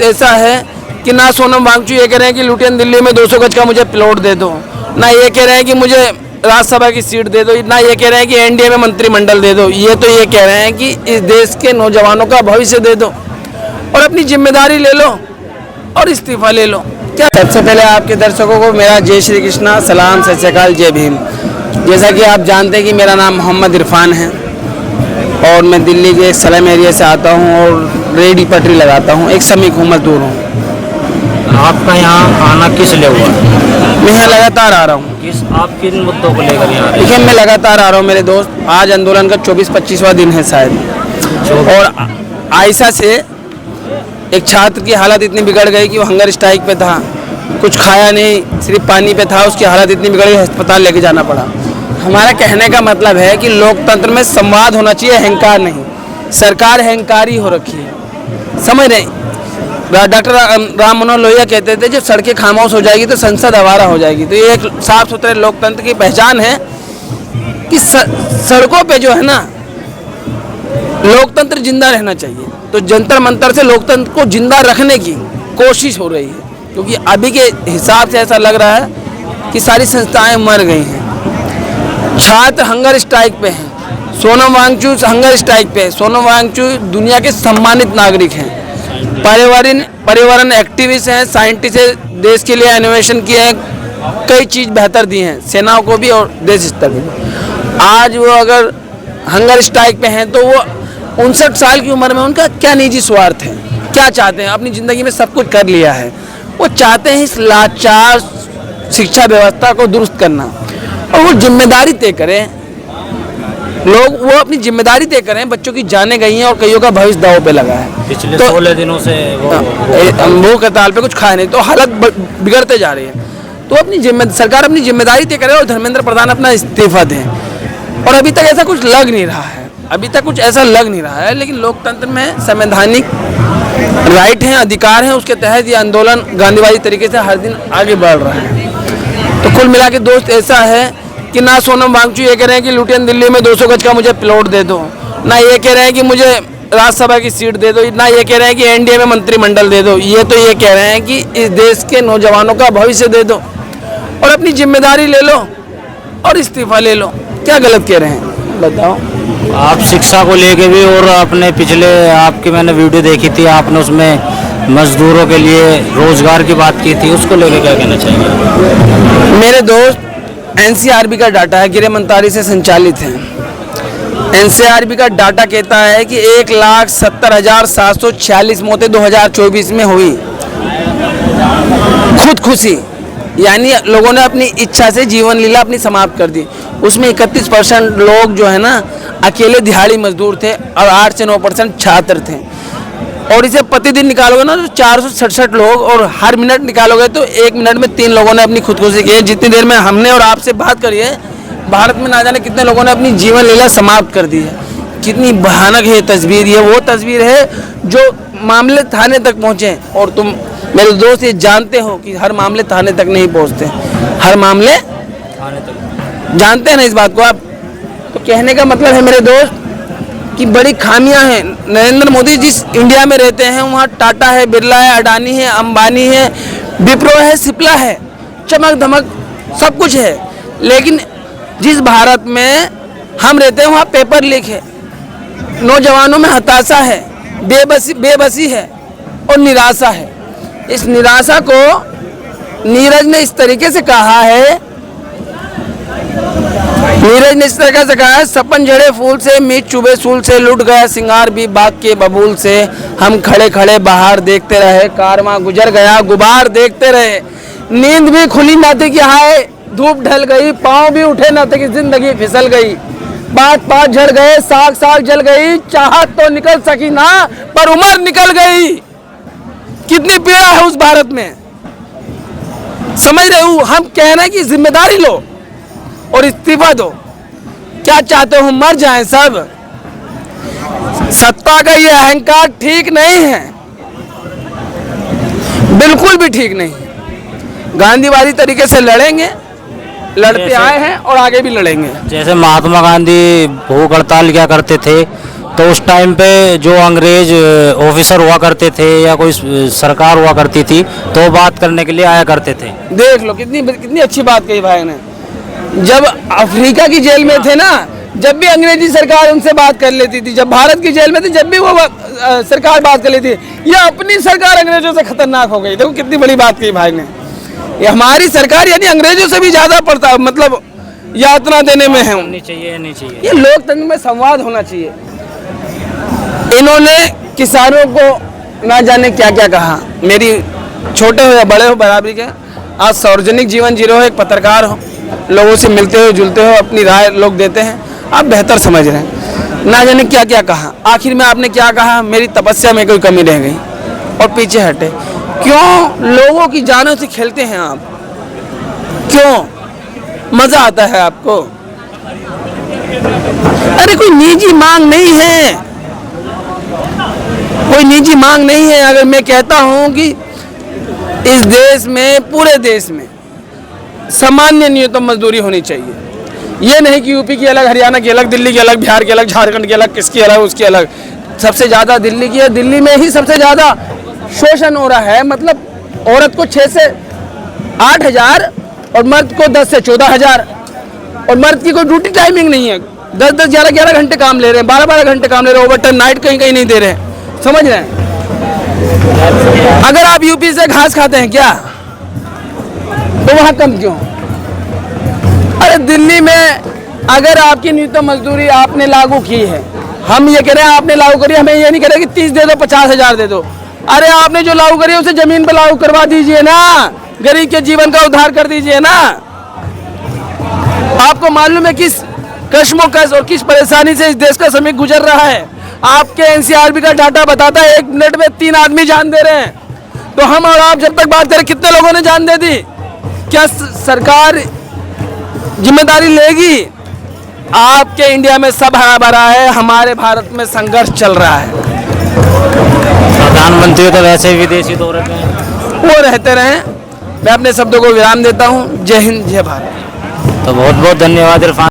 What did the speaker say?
ऐसा है कि ना सोनम वांगचू ये कह रहे हैं कि लुटियन दिल्ली में 200 गज का मुझे प्लॉट दे दो, ना ये कह रहे हैं कि मुझे राज्यसभा की सीट दे दो, ना ये कह रहे हैं कि एनडीए में मंत्रिमंडल दे दो। ये तो ये कह रहे हैं कि इस देश के नौजवानों का भविष्य दे दो और अपनी जिम्मेदारी ले लो और इस्तीफा ले लो। क्या सबसे पहले आपके दर्शकों को मेरा जय श्री कृष्णा, सलाम, सत श्री अकाल, जय भीम। जैसा कि आप जानते हैं कि मेरा नाम मोहम्मद इरफान है और मैं दिल्ली के एक स्लम एरिया से आता हूं और रेडी पटरी लगाता हूं, एक श्रमिक हूँ, मजदूर हूँ। आपका यहाँ आना किस लिए हुआ? मैं यहाँ लगातार आ रहा हूँ। आप किन मुद्दों को लेकर यहाँ आ रहे हैं? देखिए, मैं लगातार आ रहा हूँ मेरे दोस्त। आज आंदोलन का 24-25वां दिन है शायद। और आयशा से एक छात्र की हालत इतनी बिगड़ गई कि वो हंगर स्ट्राइक पे था, कुछ खाया नहीं, सिर्फ पानी पे था, उसकी हालत इतनी बिगड़ गई अस्पताल लेके जाना पड़ा। हमारा कहने का मतलब है कि लोकतंत्र में संवाद होना चाहिए, अहंकार नहीं। सरकार अहंकारी हो रखी है, समझ रहे? डॉक्टर राम मनोहर लोहिया कहते थे जब सड़कें खामोश हो जाएगी तो संसद आवारा हो जाएगी। तो ये एक साफ सुथरे लोकतंत्र की पहचान है कि सड़कों पे जो है ना, लोकतंत्र जिंदा रहना चाहिए। तो जंतर मंतर से लोकतंत्र को जिंदा रखने की कोशिश हो रही है, क्योंकि अभी के हिसाब से ऐसा लग रहा है कि सारी संस्थाएं मर गई हैं। छात्र हंगर स्ट्राइक पे हैं, सोनम वांगचू हंगर स्ट्राइक पे है। सोनम वांगचू दुनिया के सम्मानित नागरिक हैं, पर्यावरण एक्टिविस्ट हैं, साइंटिस्ट हैं, देश के लिए इनोवेशन किए हैं, कई चीज़ बेहतर दी हैं सेनाओं को भी और देश स्तर पर। आज वो अगर हंगर स्ट्राइक पे हैं तो वो 59 साल की उम्र में उनका क्या निजी स्वार्थ है, क्या चाहते हैं? अपनी ज़िंदगी में सब कुछ कर लिया है, वो चाहते हैं इस लाचार शिक्षा व्यवस्था को दुरुस्त करना और वो जिम्मेदारी तय करें। लोग वो अपनी जिम्मेदारी तय करें। बच्चों की जाने गई हैं और कईयों का भविष्य दांव पे लगा है। पिछले तो 16 दिनों से भूख हड़ताल पे कुछ खाए नहीं, तो हालत बिगड़ते जा रही है। तो सरकार अपनी जिम्मेदारी तय करे और धर्मेंद्र प्रधान अपना इस्तीफा दें। और अभी तक ऐसा कुछ लग नहीं रहा है, लेकिन लोकतंत्र में संवैधानिक राइट हैं, अधिकार हैं, उसके तहत ये आंदोलन गांधीवादी तरीके से हर दिन आगे बढ़ रहा है। तो कुल मिला के दोस्त ऐसा है कि ना सोनम वांगचू ये कह रहे हैं कि लुटियन दिल्ली में 200 गज का मुझे प्लॉट दे दो, ना ये कह रहे हैं कि मुझे राज्यसभा की सीट दे दो, ना ये कह रहे हैं कि एनडीए में मंत्रिमंडल दे दो। ये तो ये कह रहे हैं कि इस देश के नौजवानों का भविष्य दे दो और अपनी जिम्मेदारी ले लो और इस्तीफा ले लो। क्या गलत कह रहे हैं बताओ? आप शिक्षा को लेके भी और अपने पिछले आपकी मैंने वीडियो देखी थी, आपने उसमें मजदूरों के लिए रोजगार की बात की थी, उसको लेके क्या कहना चाहिए? मेरे दोस्त, एनसीआरबी का डाटा है, गृह मंत्रालय से संचालित है। एनसीआरबी का डाटा कहता है कि 1,70,746 मौतें 2024 में हुई खुदकुशी, यानी लोगों ने अपनी इच्छा से जीवन लीला अपनी समाप्त कर दी। उसमें 31% लोग जो है ना अकेले दिहाड़ी मजदूर थे और 8 से 9% छात्र थे। और इसे प्रतिदिन निकालोगे ना तो 467 लोग, और हर मिनट निकालोगे तो 1 मिनट में 3 लोगों ने अपनी खुदकुशी की है। जितनी देर में हमने और आपसे बात करी है, भारत में ना जाने कितने लोगों ने अपनी जीवन लीला समाप्त कर दी है। कितनी भयानक है तस्वीर। ये वो तस्वीर है जो मामले थाने तक पहुँचे। और तुम मेरे दोस्त ये जानते हो कि हर मामले थाने तक नहीं पहुँचते, हर मामले थाने तक, जानते हैं ना इस बात को आप? तो कहने का मतलब है मेरे दोस्त कि बड़ी खामियां हैं। नरेंद्र मोदी जिस इंडिया में रहते हैं वहाँ टाटा है, बिरला है, अडानी है, अंबानी है, विप्रो है, सिप्ला है, चमक धमक सब कुछ है। लेकिन जिस भारत में हम रहते हैं वहाँ पेपर लीक है, नौजवानों में हताशा है, बेबसी है और निराशा है। इस निराशा को नीरज ने इस तरीके से कहा है, सपन झड़े फूल से, मीत चुभे सूल से, लुट गया सिंगार भी बाग के बबूल से। हम खड़े खड़े बाहर देखते रहे, कारवां गुजर गया गुबार देखते रहे। नींद भी खुली ना थी कि हाय धूप ढल गई, पाँव भी उठे ना थे कि जिंदगी फिसल गई। पात झड़ गए, साग साग जल गई, चाहत तो निकल सकी ना पर उम्र निकल गई। कितनी पीड़ा है उस भारत में, समझ रहे हो? हम कह रहे हैं कि जिम्मेदारी लो और इस्तीफा दो। क्या चाहते हो, मर जाएं सब? सत्ता का ये अहंकार ठीक नहीं है, बिल्कुल भी ठीक नहीं। गांधीवादी तरीके से लड़ेंगे, लड़ते आए हैं और आगे भी लड़ेंगे। जैसे महात्मा गांधी भूख हड़ताल क्या करते थे तो उस टाइम पे जो अंग्रेज ऑफिसर हुआ करते थे या कोई सरकार हुआ करती थी तो वो बात करने के लिए आया करते थे। देख लो कितनी कितनी अच्छी बात कही भाई ने। जब अफ्रीका की जेल में थे ना, जब भी अंग्रेजी सरकार उनसे बात कर लेती थी, जब भारत की जेल में थी जब भी वो सरकार बात कर लेती थी, ये अपनी सरकार अंग्रेजों से खतरनाक हो गई। देखो कितनी बड़ी बात कही भाई ने। ये हमारी सरकार यानी अंग्रेजों से भी ज्यादा पड़ता, मतलब यातना देने में है। नहीं चाहिए, नहीं चाहिए। ये लोकतंत्र में संवाद होना चाहिए। इन्होंने किसानों को ना जाने क्या क्या कहा। मेरी छोटे हो या बड़े हो बराबरी के, आज सार्वजनिक जीवन जी रहे हो, एक पत्रकार हो, लोगों से मिलते हो जुलते हो, अपनी राय लोग देते हैं, आप बेहतर समझ रहे हैं। ना जाने क्या क्या कहा, आखिर में आपने क्या कहा, मेरी तपस्या में कोई कमी रह गई और पीछे हटे। क्यों लोगों की जानों से खेलते हैं आप? क्यों मजा आता है आपको? अरे कोई निजी मांग नहीं है, कोई निजी मांग नहीं है। अगर मैं कहता हूं कि इस देश में, पूरे देश में सामान्य न्यूनतम मजदूरी होनी चाहिए, ये नहीं कि यूपी की अलग, हरियाणा की अलग, दिल्ली की अलग, बिहार की अलग, झारखंड की अलग, किसकी अलग, उसकी अलग। सबसे ज्यादा दिल्ली की है, दिल्ली में ही सबसे ज्यादा शोषण हो रहा है। मतलब औरत को 6 से 8 हजार और मर्द को 10 से 14 हजार, और मर्द की कोई ड्यूटी टाइमिंग नहीं है। 10-10, 11-11 घंटे काम ले रहे हैं, 12-12 घंटे काम ले रहे हैं, ओवर टाइम नाइट कहीं कहीं नहीं दे रहे हैं। समझ रहे हैं? अगर आप यूपी से घास खाते हैं क्या, तो वहां कम क्यों? अरे दिल्ली में अगर आपकी न्यूनतम मजदूरी आपने लागू की है, हम ये कह रहे हैं आपने लागू करी, हमें ये नहीं कह रहे कि 30 दे दो, 50 हजार दे दो। अरे आपने जो लागू करी है उसे जमीन पर लागू करवा दीजिए ना, गरीब के जीवन का उद्धार कर दीजिए ना। आपको मालूम है किस कश्मोकश और किस परेशानी से इस देश का श्रमिक गुजर रहा है। आपके एनसीआरबी का डाटा बताता है 1 मिनट में 3 आदमी जान दे रहे हैं। तो हम और आप जब तक बात करें, कितने लोगों ने जान दे दी? क्या सरकार जिम्मेदारी लेगी? आपके इंडिया में सब हरा भरा है, हमारे भारत में संघर्ष चल रहा है। प्रधानमंत्री तो वैसे ही विदेशी दौरे पे हैं। वो रहते रहें, मैं अपने शब्दों को विराम देता हूँ। जय हिंद, जय भारत। तो बहुत बहुत धन्यवाद इरफान।